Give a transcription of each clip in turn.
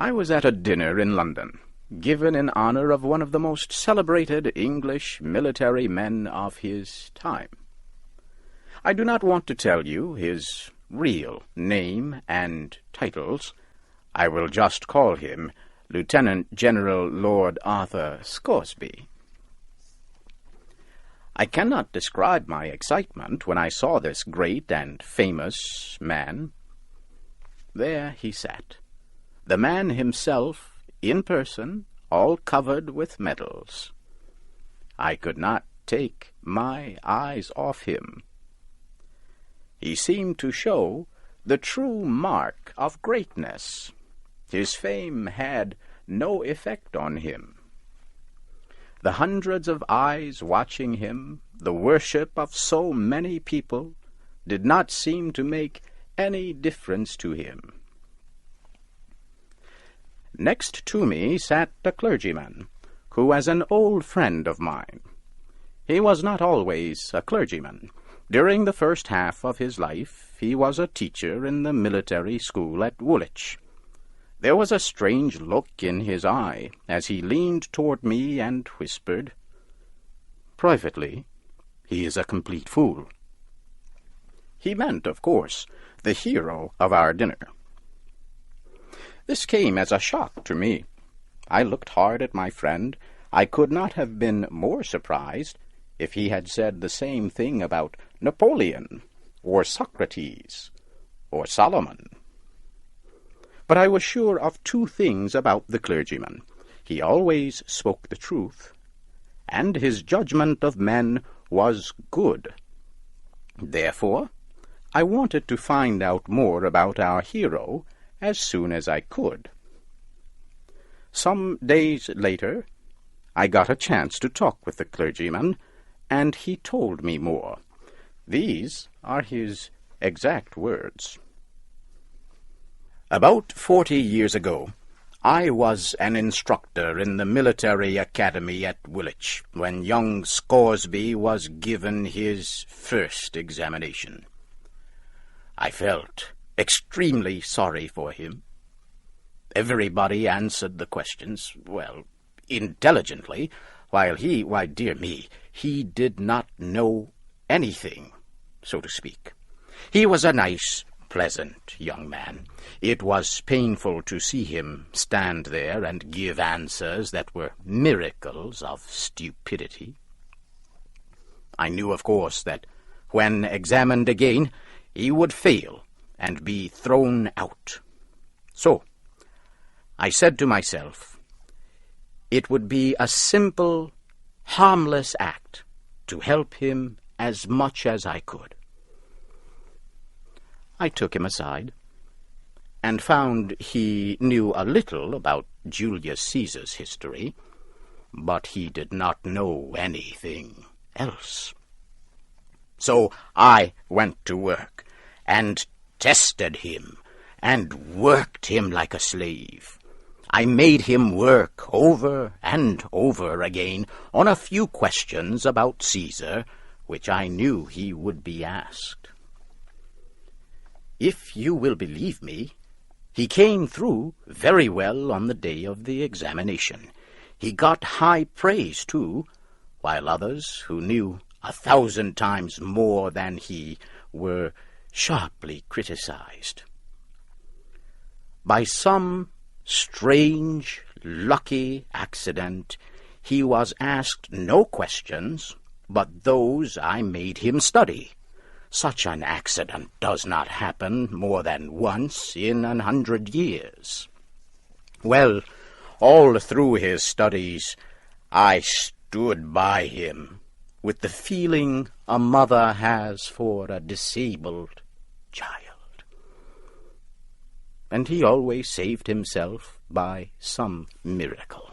I was at a dinner in London, given in honor of one of the most celebrated English military men of his time. I do not want to tell you his real name and titles. I will just call him Lieutenant General Lord Arthur Scoresby. I cannot describe my excitement when I saw this great and famous man. There he sat, the man himself, in person, all covered with medals. I could not take my eyes off him. He seemed to show the true mark of greatness. His fame had no effect on him. The hundreds of eyes watching him, the worship of so many people, did not seem to make any difference to him. Next to me sat a clergyman, who was an old friend of mine. He was not always a clergyman. During the first half of his life, he was a teacher in the military school at Woolwich. There was a strange look in his eye as he leaned toward me and whispered, "Privately, he is a complete fool." He meant, of course, the hero of our dinner. This came as a shock to me. I looked hard at my friend. I could not have been more surprised if he had said the same thing about Napoleon, or Socrates, or Solomon. But I was sure of two things about the clergyman. He always spoke the truth, and his judgment of men was good. Therefore, I wanted to find out more about our hero as soon as I could. Some days later, I got a chance to talk with the clergyman, and he told me more. These are his exact words. About 40 years ago, I was an instructor in the military academy at Woolwich when young Scoresby was given his first examination. I felt extremely sorry for him. Everybody answered the questions, well, intelligently, while why, dear me, he did not know anything, so to speak. He was a nice, pleasant young man. It was painful to see him stand there and give answers that were miracles of stupidity. I knew, of course, that when examined again, he would fail and be thrown out. So, I said to myself, it would be a simple, harmless act to help him as much as I could. I took him aside, and found he knew a little about Julius Caesar's history, but he did not know anything else. So I went to work, and tested him, and worked him like a slave. I made him work over and over again on a few questions about Caesar, which I knew he would be asked. If you will believe me, he came through very well on the day of the examination. He got high praise, too, while others, who knew 1,000 times more than he, were sharply criticized. By some strange, lucky accident, he was asked no questions but those I made him study. Such an accident does not happen more than once in 100 years. Well, all through his studies, I stood by him with the feeling a mother has for a disabled child. And he always saved himself by some miracle.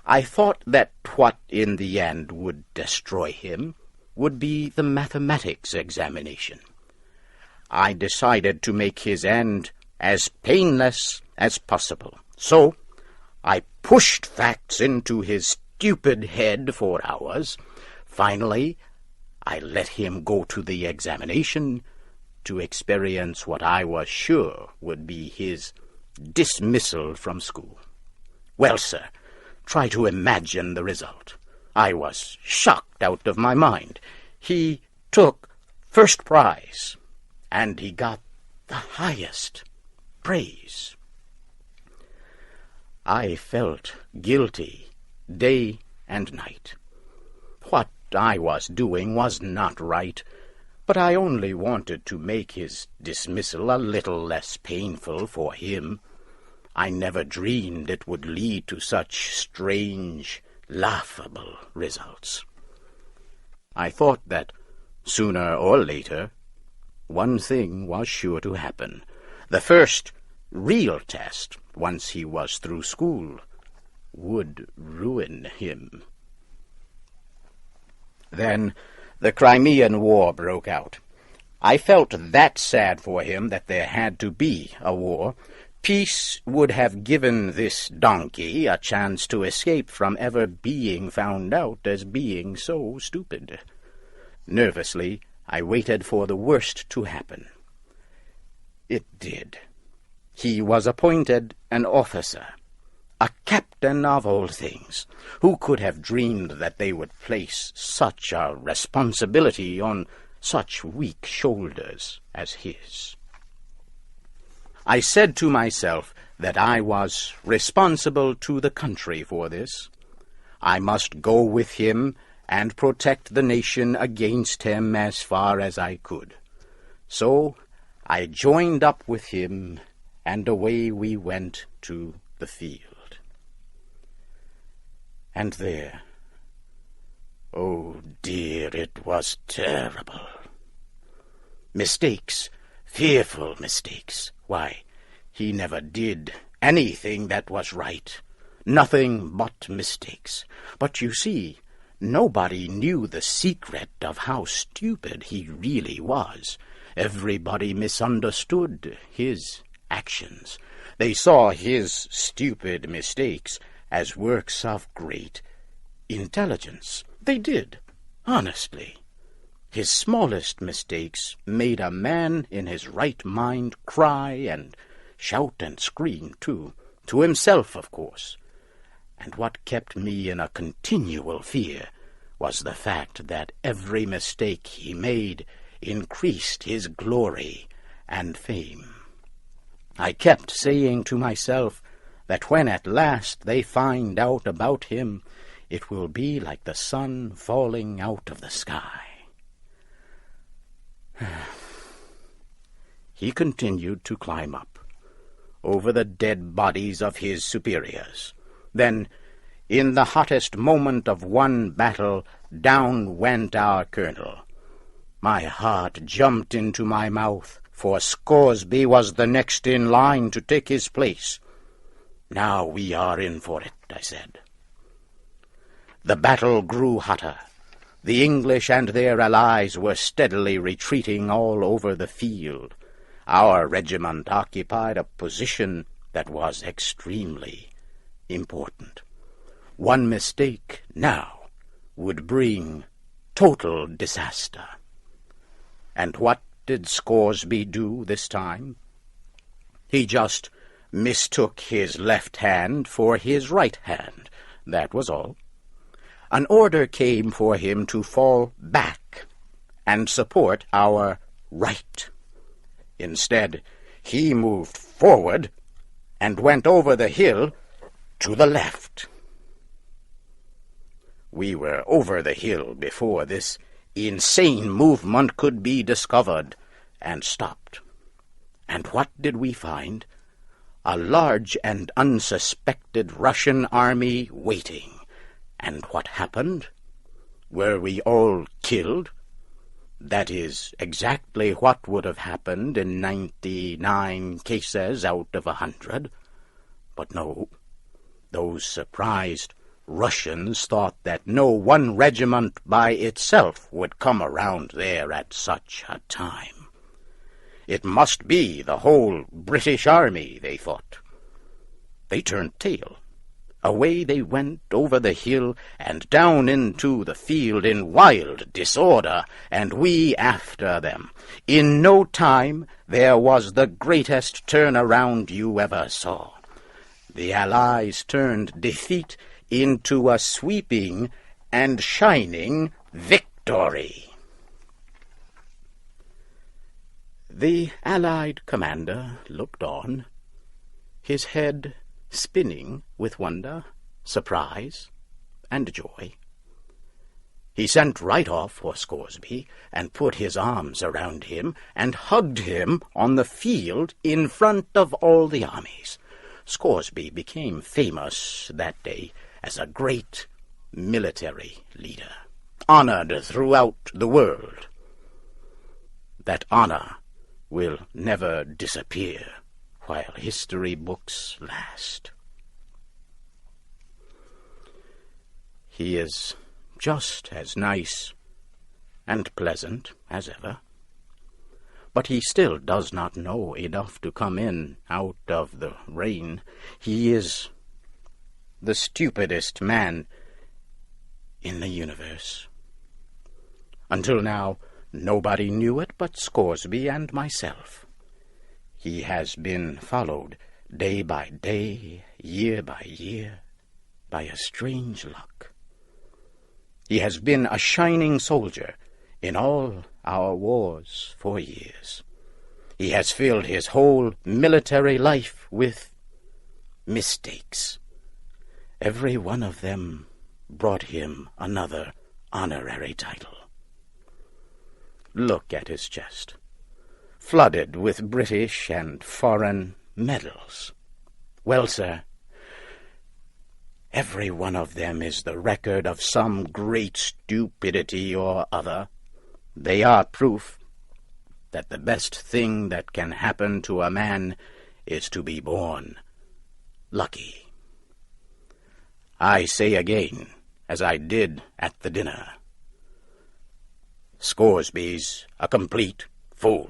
I thought that what in the end would destroy him would be the mathematics examination. I decided to make his end as painless as possible. So I pushed facts into his stupid head for hours. Finally, I let him go to the examination to experience what I was sure would be his dismissal from school. Well, sir, try to imagine the result. I was shocked out of my mind. He took first prize, and he got the highest praise. I felt guilty day and night. What I was doing was not right, but I only wanted to make his dismissal a little less painful for him. I never dreamed it would lead to such strange, laughable results. I thought that sooner or later one thing was sure to happen. The first real test, once he was through school, would ruin him. Then the Crimean War broke out. I felt that sad for him that there had to be a war. Peace would have given this donkey a chance to escape from ever being found out as being so stupid. Nervously, I waited for the worst to happen. It did. He was appointed an officer, a captain of all things. Who could have dreamed that they would place such a responsibility on such weak shoulders as his? I said to myself that I was responsible to the country for this. I must go with him and protect the nation against him as far as I could. So I joined up with him, and away we went to the field. And there, oh dear, it was terrible. Mistakes, fearful mistakes. Why, he never did anything that was right. Nothing but mistakes. But you see, nobody knew the secret of how stupid he really was. Everybody misunderstood his actions. They saw his stupid mistakes as works of great intelligence. They did, honestly. His smallest mistakes made a man in his right mind cry and shout and scream, too, to himself, of course. And what kept me in a continual fear was the fact that every mistake he made increased his glory and fame. I kept saying to myself that when at last they find out about him, it will be like the sun falling out of the sky. He continued to climb up, over the dead bodies of his superiors. Then, in the hottest moment of one battle, down went our colonel. My heart jumped into my mouth, for Scoresby was the next in line to take his place. Now we are in for it, I said. The battle grew hotter. The English and their allies were steadily retreating all over the field. Our regiment occupied a position that was extremely important. One mistake now would bring total disaster. And what did Scoresby do this time? He just mistook his left hand for his right hand. That was all. An order came for him to fall back and support our right. Instead, he moved forward and went over the hill to the left. We were over the hill before this insane movement could be discovered and stopped. And what did we find? A large and unsuspected Russian army waiting. And what happened? Were we all killed? That is exactly what would have happened in 99 cases out of 100. But no, those surprised Russians thought that no one regiment by itself would come around there at such a time. It must be the whole British army, they thought. They turned tail. Away they went over the hill and down into the field in wild disorder, and we after them. In no time there was the greatest turnaround you ever saw. The Allies turned defeat into a sweeping and shining victory. The Allied commander looked on, his head spinning with wonder, surprise, and joy. He sent right off for Scoresby and put his arms around him and hugged him on the field in front of all the armies. Scoresby became famous that day as a great military leader, honored throughout the world. That honor will never disappear while history books last. He is just as nice and pleasant as ever, but he still does not know enough to come in out of the rain. He is the stupidest man in the universe. Until now, nobody knew it but Scoresby and myself. He has been followed day by day, year by year, by a strange luck. He has been a shining soldier in all our wars for years. He has filled his whole military life with mistakes. Every one of them brought him another honorary title. Look at his chest, flooded with British and foreign medals. Well, sir, every one of them is the record of some great stupidity or other. They are proof that the best thing that can happen to a man is to be born lucky. I say again, as I did at the dinner, Scoresby's a complete fool.